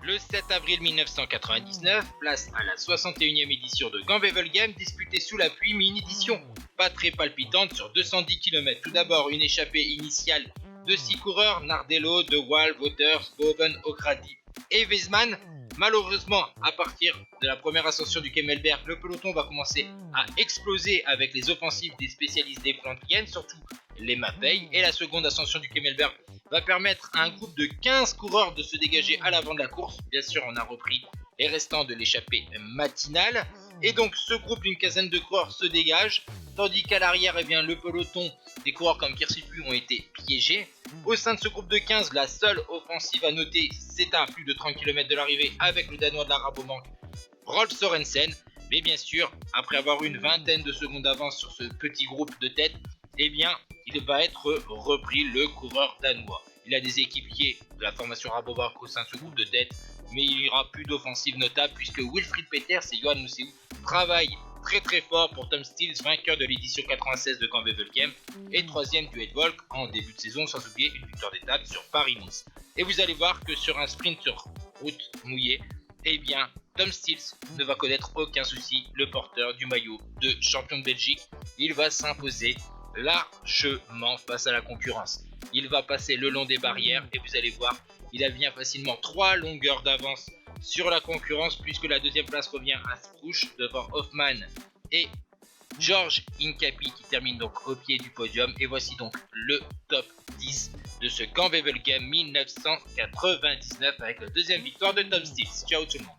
Le 7 avril 1999, place à la 61e édition de Gambevel Game disputée sous la pluie, mais une édition pas très palpitante sur 210 km. Tout d'abord, une échappée initiale de 6 coureurs, Nardello, De Waal, Wouters, Boven, O'Grady et Weisman. Malheureusement, à partir de la première ascension du Kemmelberg, le peloton va commencer à exploser avec les offensives des spécialistes des Flandriennes, surtout les Mapei, et la seconde ascension du Kemmelberg va permettre à un groupe de 15 coureurs de se dégager à l'avant de la course. Bien sûr, on a repris les restants de l'échappée matinale, et donc ce groupe d'une quinzaine de coureurs se dégage, tandis qu'à l'arrière, le peloton des coureurs comme Kirsipu ont été piégés. Au sein de ce groupe de 15, la seule offensive à noter, c'est à plus de 30 km de l'arrivée avec le Danois de la Rabobank, Rolf Sorensen. Mais bien sûr, après avoir eu une vingtaine de secondes d'avance sur ce petit groupe de tête, il va être repris le coureur danois. Il a des équipiers de la formation Rabobank au sein de ce groupe de tête, mais il n'y aura plus d'offensive notable puisque Wilfried Peters et Johan Museeuw travaillent très fort pour Tom Stills, vainqueur de l'édition 96 de Gambevel Game et troisième du Heidvolk en début de saison, sans oublier une victoire d'étape sur Paris-Nice. Et vous allez voir que sur un sprint sur route mouillée, Tom Stills ne va connaître aucun souci. Le porteur du maillot de champion de Belgique, il va s'imposer largement face à la concurrence. Il va passer le long des barrières et vous allez voir, il a bien facilement 3 longueurs d'avance sur la concurrence puisque la deuxième place revient à Sprouch devant Hoffman et George Hincapie qui termine donc au pied du podium. Et voici donc le top 10 de ce Gambevel Game 1999 avec la deuxième victoire de Tom Stills. Ciao tout le monde.